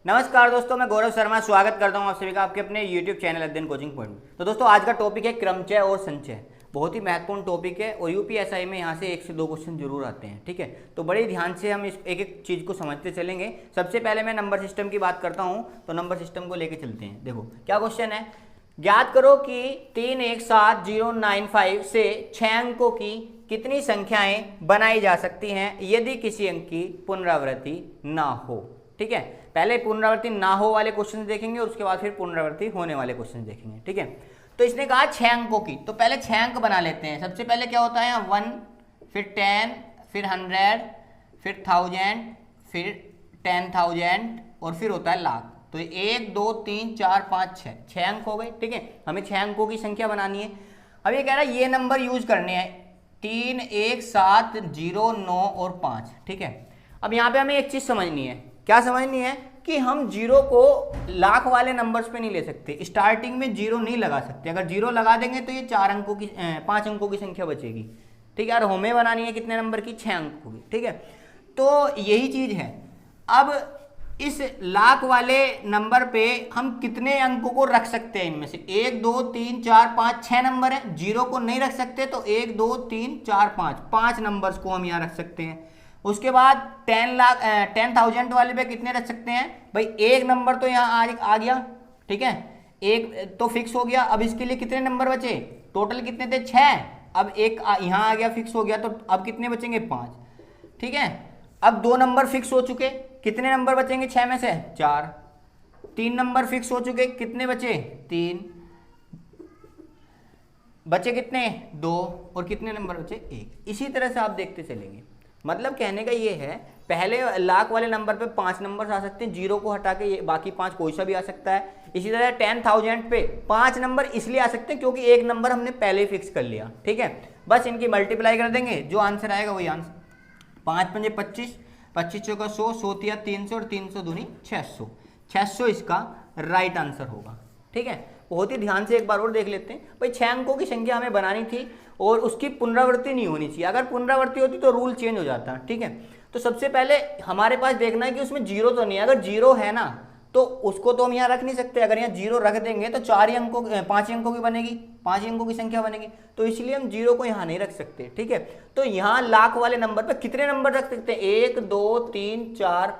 नमस्कार दोस्तों, मैं गौरव शर्मा स्वागत करता हूं आप सभी का आपके अपने YouTube चैनल अध्ययन कोचिंग पॉइंट में। तो दोस्तों आज का टॉपिक है क्रमचय और संचय। बहुत ही महत्वपूर्ण टॉपिक है और यूपीएसआई में यहाँ से 1 से 2 क्वेश्चन जरूर आते हैं। ठीक है, तो बड़े ध्यान से हम इस एक एक चीज़ को समझते चलेंगे। सबसे पहले मैं नंबर सिस्टम की बात करता हूँ, तो नंबर सिस्टम को लेके चलते हैं। देखो क्या क्वेश्चन है, ज्ञात करो कि 317095 से 6 अंकों की कितनी संख्याएं बनाई जा सकती हैं यदि किसी अंक की पुनरावृत्ति ना हो। ठीक है, पहले पुनरावृत्ति ना हो वाले क्वेश्चन देखेंगे और उसके बाद फिर पुनरावृत्ति होने वाले क्वेश्चन देखेंगे। ठीक है, तो इसने कहा 6 अंकों की, तो पहले 6 अंक बना लेते हैं। सबसे पहले क्या होता है, 1 फिर 10 फिर 100 फिर 1000 फिर 10,000 और फिर होता है लाख। तो 1 2 3 4 5 6 अंक हो गए। ठीक है, हमें 6 अंकों की संख्या बनानी है। अब ये कह रहा है ये नंबर यूज करने हैं 3 1 7 0 9 और 5। ठीक है, अब यहाँ पे हमें एक चीज समझनी है। क्या समझनी है कि हम जीरो को लाख वाले नंबर्स पे नहीं ले सकते, स्टार्टिंग में जीरो नहीं लगा सकते। अगर जीरो लगा देंगे तो ये 5 अंकों की संख्या बचेगी। ठीक है, और हमें बनानी है कितने नंबर की, 6 अंकों की। ठीक है, तो यही चीज है। अब इस लाख वाले नंबर पे हम कितने अंकों को रख सकते हैं, इनमें से 1 2 3 4 5 6 नंबर है। जीरो को नहीं रख सकते तो 1 2 3 4 5 नंबर्स को हम यहाँ रख सकते हैं। उसके बाद 10,000 वाले पे कितने रख सकते हैं भाई, एक नंबर तो यहाँ आ गया। ठीक है, एक तो फिक्स हो गया। अब इसके लिए कितने नंबर बचे, टोटल कितने थे 6। अब एक यहाँ आ गया, फिक्स हो गया, तो अब कितने बचेंगे 5। ठीक है, अब 2 नंबर फिक्स हो चुके, कितने नंबर बचेंगे 6 में से 4। 3 नंबर फिक्स हो चुके, कितने बचे 3, बचे कितने 2 और कितने नंबर बचे 1। इसी तरह से आप देखते चलेंगे। मतलब कहने का ये है, पहले लाख वाले नंबर पे 5 नंबर आ सकते हैं, जीरो को हटा के ये बाकी 5 कोई सा भी आ सकता है। इसी तरह 10,000 पे 5 नंबर इसलिए आ सकते हैं क्योंकि एक नंबर हमने पहले ही फिक्स कर लिया। ठीक है, बस इनकी मल्टीप्लाई कर देंगे, जो आंसर आएगा वही आंसर। 5 पंजे 25, 25 चौका 100, 100 तिया 300 और 300 दूनी 600। 600 इसका राइट आंसर होगा। ठीक है, बहुत ही ध्यान से एक बार और देख लेते हैं भाई। 6 अंकों की संख्या हमें बनानी थी और उसकी पुनरावृत्ति नहीं होनी चाहिए। अगर पुनरावृत्ति होती तो रूल चेंज हो जाता। ठीक है, तो सबसे पहले हमारे पास देखना है कि उसमें जीरो तो नहीं है। अगर जीरो है ना तो उसको तो हम यहाँ रख नहीं सकते। अगर यहाँ जीरो रख देंगे तो 5 ही अंकों की बनेगी, 5 ही अंकों की संख्या बनेगी, तो इसलिए हम जीरो को यहाँ नहीं रख सकते। ठीक है, तो यहाँ लाख वाले नंबर पर कितने नंबर रख सकते हैं, 1 2 3 4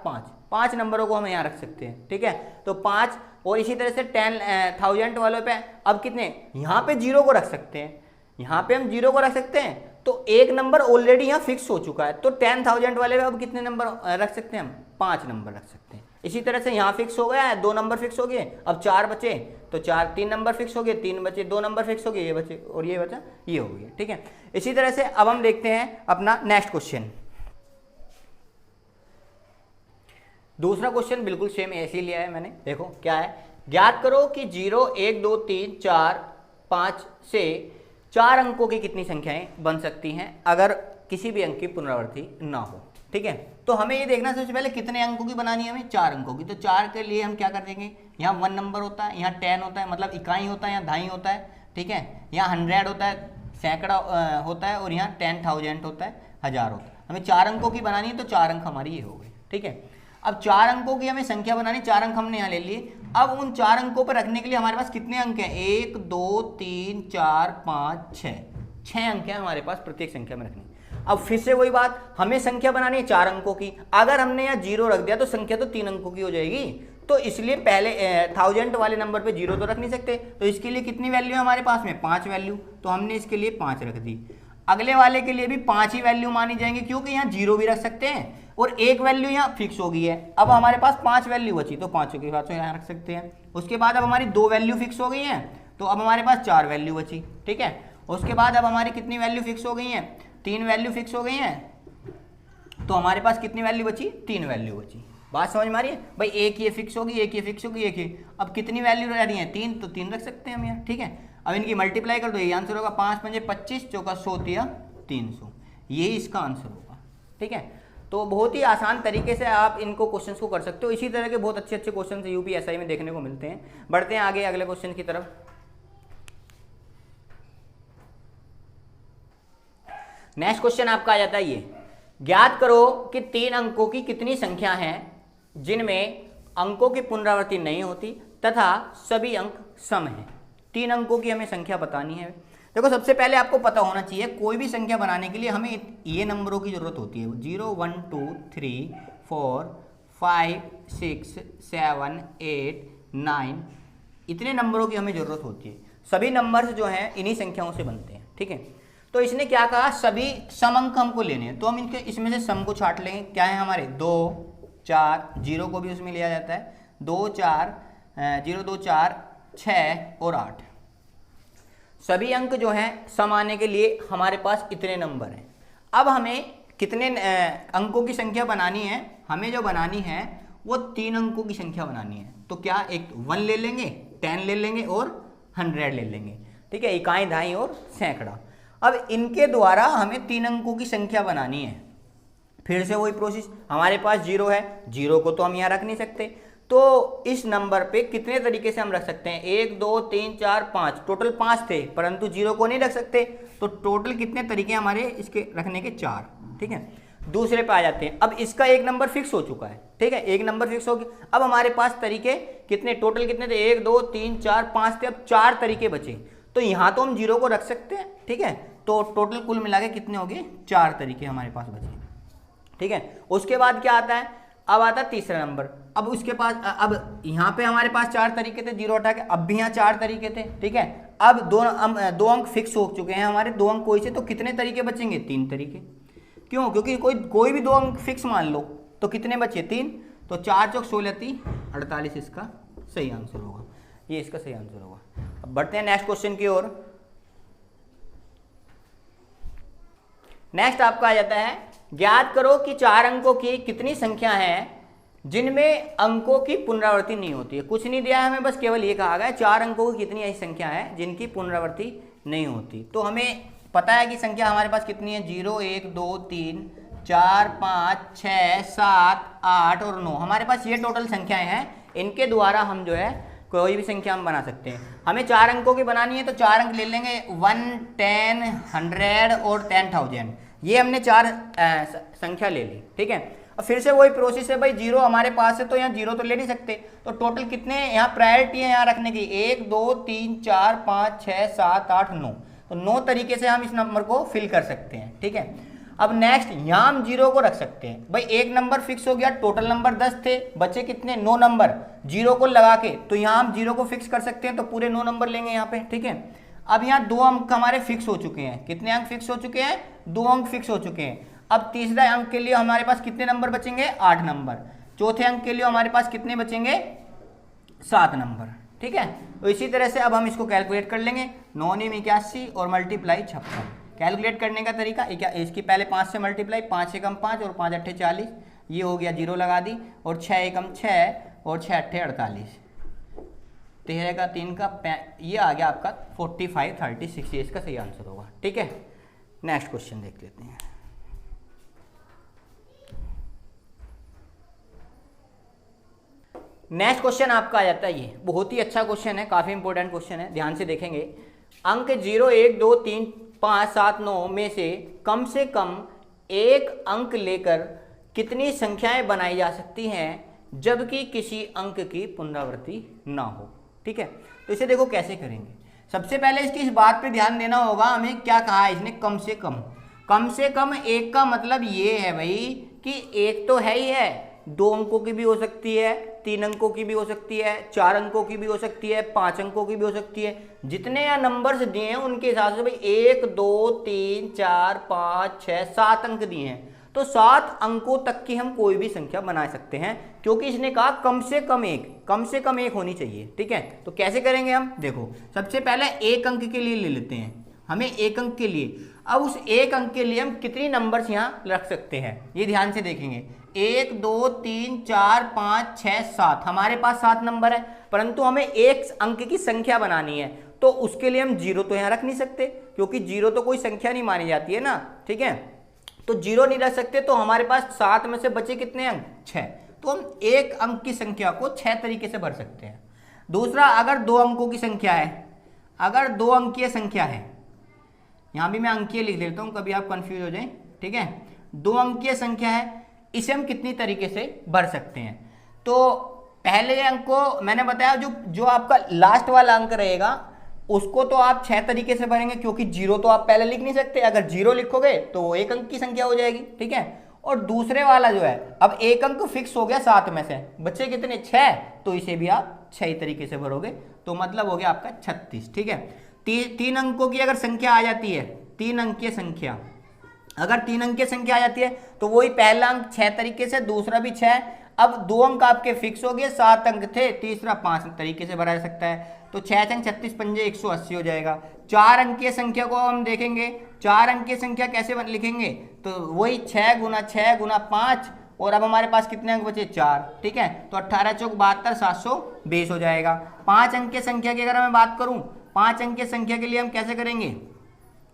5 नंबरों को हम यहाँ रख सकते हैं। ठीक है, तो 5 और इसी तरह से 10,000 वालों पे अब कितने, यहाँ पे जीरो को रख सकते हैं, यहाँ पे हम जीरो को रख सकते हैं। तो एक नंबर ऑलरेडी यहाँ फिक्स हो चुका है, तो 10,000 वाले पे अब कितने नंबर रख सकते हैं हम, 5 नंबर रख सकते हैं। इसी तरह से यहाँ फिक्स हो गया है, 2 नंबर फिक्स हो गए, अब 4 बचे, तो 3 नंबर फिक्स हो गए, 3 बचे, 2 नंबर फिक्स हो गए, ये बचे और ये बचा, ये हो गया। ठीक है, इसी तरह से अब हम देखते हैं अपना नेक्स्ट क्वेश्चन। दूसरा क्वेश्चन बिल्कुल सेम ऐसे ही लिया है मैंने। देखो क्या है, ज्ञात करो कि 0 1 2 3 4 5 से 4 अंकों की कितनी संख्याएं बन सकती हैं अगर किसी भी अंक की पुनरावृत्ति ना हो। ठीक है, तो हमें ये देखना सबसे पहले कितने अंकों की बनानी है, हमें 4 अंकों की। तो 4 के लिए हम क्या कर देंगे, यहाँ 1 नंबर होता है, यहाँ 10 होता है, मतलब इकाई होता है, यहाँ दहाई होता है। ठीक है, यहाँ 100 होता है, सैकड़ा होता है, और यहाँ 10,000 होता है, 1000 होता है। हमें 4 अंकों की बनानी है, तो 4 अंक हमारी ये हो गए। ठीक है, अब 4 अंकों की हमें संख्या बनानी, 4 अंक हमने यहाँ ले लिए। अब उन 4 अंकों पर रखने के लिए हमारे पास कितने अंक हैं, 1 2 3 4 5 6 अंक हैं हमारे पास प्रत्येक संख्या में रखनी। अब फिर से वही बात, हमें संख्या बनानी है 4 अंकों की। अगर हमने यहाँ जीरो रख दिया तो संख्या तो 3 अंकों की हो जाएगी, तो इसलिए पहले 1000 वाले नंबर पे जीरो तो रख नहीं सकते। तो इसके लिए कितनी वैल्यू है हमारे पास में, 5 वैल्यू, तो हमने इसके लिए 5 रख दी। अगले वाले के लिए भी 5 ही वैल्यू मानी जाएंगे क्योंकि यहाँ जीरो भी रख सकते हैं और एक वैल्यू यहाँ फिक्स हो गई है। अब हमारे पास 5 वैल्यू बची, तो 5 के बाद यहाँ रख सकते हैं। उसके बाद अब हमारी 2 वैल्यू फिक्स हो गई हैं, तो अब हमारे पास 4 वैल्यू बची। ठीक है, उसके बाद अब हमारी कितनी वैल्यू फिक्स हो गई हैं, 3 वैल्यू फिक्स हो गई हैं, तो हमारे पास कितनी वैल्यू बची, 3 वैल्यू बची। बात समझ में आ रही है भाई, एक ये फिक्स होगी, एक ये फिक्स होगी, एक ये, अब कितनी वैल्यू रह रही है 3, तो 3 रख सकते हैं हम यहाँ। ठीक है, अब इनकी मल्टीप्लाई कर दो, ये आंसर होगा 5 पंजे 25 चौका 100 तिया 300, यही इसका आंसर होगा। ठीक है, तो बहुत ही आसान तरीके से आप इनको क्वेश्चंस को कर सकते हो। इसी तरह के बहुत अच्छे अच्छे क्वेश्चन यूपीएसआई में देखने को मिलते हैं। बढ़ते हैं आगे अगले क्वेश्चन की तरफ। नेक्स्ट क्वेश्चन आपका आ जाता है ये, ज्ञात करो कि 3 अंकों की कितनी संख्या हैं जिनमें अंकों की पुनरावृत्ति नहीं होती तथा सभी अंक सम हैं। 3 अंकों की हमें संख्या बतानी है। देखो सबसे पहले आपको पता होना चाहिए कोई भी संख्या बनाने के लिए हमें ये नंबरों की जरूरत होती है। 0 1 2 3 4 5 6 7 8 9 इतने नंबरों की हमें जरूरत होती है। सभी नंबर्स जो हैं इन्हीं संख्याओं से बनते हैं, ठीक है। तो इसने क्या कहा, सभी सम अंक हमको लेने हैं, तो हम इनके इसमें से सम को छाट लेंगे। क्या है हमारे 2 4, 0 को भी उसमें लिया जाता है, 2 4 0 2 4 6 और 8। सभी अंक जो हैं सम आने के लिए हमारे पास इतने नंबर हैं। अब हमें कितने अंकों की संख्या बनानी है, हमें जो बनानी है वो 3 अंकों की संख्या बनानी है। तो क्या एक 1 ले लेंगे, 10 ले लेंगे और 100 ले लेंगे, ठीक है, इकाई, दहाई और सैकड़ा। अब इनके द्वारा हमें 3 अंकों की संख्या बनानी है। फिर से वही प्रोसेस, हमारे पास 0 है, 0 को तो हम यहाँ रख नहीं सकते, तो इस नंबर पे कितने तरीके से हम रख सकते हैं, 1 2 3 4 5, टोटल 5 थे, परंतु 0 को नहीं रख सकते, तो टोटल कितने तरीके हमारे इसके रखने के, 4, ठीक है। दूसरे पे आ जाते हैं। अब इसका एक नंबर फिक्स हो चुका है, ठीक है, एक नंबर फिक्स हो गया। अब हमारे पास तरीके कितने, टोटल कितने थे, 1 2 3 4 5 थे, अब 4 तरीके बचे, तो यहाँ तो हम 0 को रख सकते हैं, ठीक है। तो टोटल कुल मिला के कितने हो गए, 4 तरीके हमारे पास बचे, ठीक है। उसके बाद क्या आता है, अब आता है तीसरा नंबर। अब उसके पास, अब यहाँ पे हमारे पास 4 तरीके थे, 0 हटा के, अब भी यहाँ 4 तरीके थे, ठीक है। अब दो अंक फिक्स हो चुके हैं हमारे, 2 अंक कोई से, तो कितने तरीके बचेंगे, 3 तरीके। क्यों, क्योंकि कोई भी 2 अंक फिक्स मान लो, तो कितने बचे, 3, तो 4 चौक 16 3 48 इसका सही आंसर होगा, ये इसका सही आंसर होगा। अब बढ़ते हैं नेक्स्ट क्वेश्चन की ओर। नेक्स्ट आपका आ जाता है, ज्ञात करो कि 4 अंकों की कितनी संख्या है जिनमें अंकों की पुनरावृत्ति नहीं होती है। कुछ नहीं दिया है हमें, बस केवल ये कहा गया है 4 अंकों की कितनी ऐसी संख्या है जिनकी पुनरावृत्ति नहीं होती। तो हमें पता है कि संख्या हमारे पास कितनी है, 0 1 2 3 4 5 6 7 8 और 9, हमारे पास ये टोटल संख्याएं हैं। इनके द्वारा हम जो है कोई भी संख्या हम बना सकते हैं। हमें 4 अंकों की बनानी है, तो 4 अंक ले लेंगे, 1 10 100 और 10,000, ये हमने 4 संख्या ले ली, ठीक है। और फिर से वही प्रोसेस है भाई, 0 हमारे पास है तो यहाँ 0 तो ले नहीं सकते, तो टोटल कितने यहाँ प्रायोरिटी है यहाँ रखने की, 1 2 3 4 5 6 7 8 9, तो 9 तरीके से हम इस नंबर को फिल कर सकते हैं, ठीक है। अब नेक्स्ट यहाँ हम 0 को रख सकते हैं भाई, एक नंबर फिक्स हो गया, टोटल नंबर 10 थे, बचे कितने, 9 नंबर, 0 को लगा के, तो यहाँ हम 0 को फिक्स कर सकते हैं, तो पूरे 9 नंबर लेंगे यहाँ पे, ठीक है। अब यहाँ 2 अंक हमारे फिक्स हो चुके हैं, कितने अंक फिक्स हो चुके हैं, 2 अंक फिक्स हो चुके हैं। अब तीसरा अंक के लिए हमारे पास कितने नंबर बचेंगे, 8 नंबर। चौथे अंक के लिए हमारे पास कितने बचेंगे, 7 नंबर, ठीक है। तो इसी तरह से अब हम इसको कैलकुलेट कर लेंगे, 9 9 81 और मल्टीप्लाई 56। कैलकुलेट करने का तरीका, इसकी पहले 5 से मल्टीप्लाई, 5 एकम 5 और 5 अट्ठे 40, ये हो गया, 0 लगा दी, और 6 एकम 6 और 6 अट्ठे 48, 13 का 3 का, ये आ गया आपका 45 36, ये इसका सही आंसर होगा, ठीक है। नेक्स्ट क्वेश्चन देख लेते हैं। नेक्स्ट क्वेश्चन आपका आ जाता है, ये बहुत ही अच्छा क्वेश्चन है, काफी इंपॉर्टेंट क्वेश्चन है, ध्यान से देखेंगे। अंक 0 1 2 3 5 7 9 में से कम एक अंक लेकर कितनी संख्याएं बनाई जा सकती हैं जबकि किसी अंक की पुनरावृत्ति ना हो, ठीक है। तो इसे देखो कैसे करेंगे। सबसे पहले इसकी इस बात पे ध्यान देना होगा, हमें क्या कहा है इसने, कम से कम एक का मतलब ये है भाई कि एक तो है ही है, 2 अंकों की भी हो सकती है, 3 अंकों की भी हो सकती है, 4 अंकों की भी हो सकती है, 5 अंकों की भी हो सकती है। जितने यहाँ नंबर्स दिए हैं उनके हिसाब से भाई 1 2 3 4 5 6 7 अंक दिए हैं, तो 7 अंकों तक की हम कोई भी संख्या बना सकते हैं, क्योंकि इसने कहा कम से कम एक होनी चाहिए, ठीक है। तो कैसे करेंगे हम, देखो सबसे पहले 1 अंक के लिए ले लेते हैं, हमें 1 अंक के लिए, अब उस 1 अंक के लिए हम कितनी नंबर्स यहाँ रख सकते हैं, ये ध्यान से देखेंगे। 1 2 3 4 5 6 7, हमारे पास 7 नंबर है, परंतु हमें 1 अंक की संख्या बनानी है, तो उसके लिए हम 0 तो यहाँ रख नहीं सकते, क्योंकि 0 तो कोई संख्या नहीं मानी जाती है ना, ठीक है। तो 0 नहीं रख सकते, तो हमारे पास 7 में से बचे कितने अंक, 6, तो हम 1 अंक की संख्या को 6 तरीके से भर सकते हैं। दूसरा, अगर 2 अंकों की संख्या है, अगर 2 अंकीय संख्या है, यहाँ भी मैं अंकीय लिख देता हूँ, कभी आप कंफ्यूज हो जाए, ठीक है। 2 अंकीय संख्या है, इसे हम कितनी तरीके से भर सकते हैं, तो पहले अंक को मैंने बताया, जो जो आपका लास्ट वाला अंक रहेगा उसको तो आप 6 तरीके से भरेंगे, क्योंकि 0 तो आप पहले लिख नहीं सकते, अगर 0 लिखोगे तो वो एक अंक की संख्या हो जाएगी, ठीक है। और दूसरे वाला जो है, अब एक अंक फिक्स हो गया 7 में से, बच्चे कितने 6, तो इसे भी आप 6 तरीके से भरोगे, तो मतलब हो गया आपका 36, ठीक है। 3 अंकों की अगर संख्या आ जाती है, 3 अंकीय संख्या, अगर 3 अंकीय संख्या आ जाती है तो वही पहला अंक 6 तरीके से, दूसरा भी 6, अब 2 अंक आपके फिक्स हो गए, 7 अंक थे, तीसरा 5 तरीके से भरा जा सकता है, तो 6 छंग 36 पंजे 180 हो जाएगा। 4 अंकीय संख्या को हम देखेंगे, 4 अंकीय संख्या कैसे लिखेंगे, तो वही 6 गुना 6 गुना 5, और अब हमारे पास कितने अंक बचे 4, ठीक है, तो 18 चौक 72 720 हो जाएगा। 5 अंकीय संख्या की अगर मैं बात करूं, 5 अंकीय संख्या के लिए हम कैसे करेंगे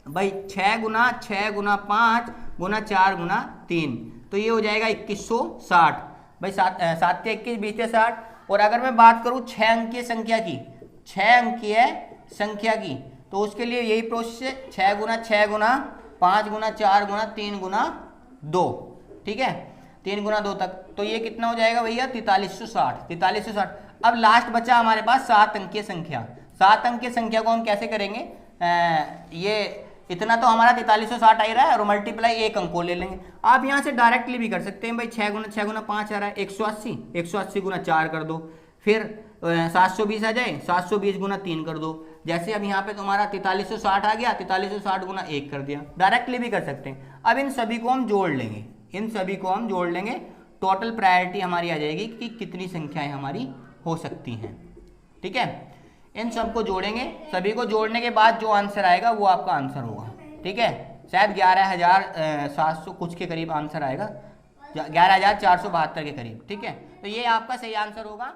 भाई, 6 गुना 5 गुना 4 गुना 3, तो ये हो जाएगा 2160 भाई, 7 7 21 20 60। और अगर मैं बात करूं 6 अंकीय संख्या की, 6 अंकीय संख्या की, तो उसके लिए यही प्रोसेस है, 6 गुना 5 गुना 4 गुना 3 गुना 2, ठीक है, 3 गुना 2 तक, तो ये कितना हो जाएगा भैया 4360। अब लास्ट बचा हमारे पास 7 अंकीय संख्या। 7 अंकीय संख्या को हम कैसे करेंगे, ये इतना तो हमारा 4360 आ ही रहा है, और मल्टीप्लाई एक अंक को ले लेंगे। आप यहाँ से डायरेक्टली भी कर सकते हैं भाई, 6 गुना 5 आ रहा है 180 गुना 4 कर दो, फिर 720 आ जाए, 720 गुना 3 कर दो। जैसे अब यहाँ पे तुम्हारा 4360 आ गया, 4360 गुना 1 कर दिया, डायरेक्टली भी कर सकते हैं। अब इन सभी को हम जोड़ लेंगे, टोटल प्रायोरिटी हमारी आ जाएगी कि कितनी संख्याएं हमारी हो सकती हैं, ठीक है। इन सबको जोड़ेंगे, सभी को जोड़ने के बाद जो आंसर आएगा वो आपका आंसर होगा, ठीक है। शायद 11,700 कुछ के करीब आंसर आएगा, 11,472 के करीब, ठीक है। तो ये आपका सही आंसर होगा।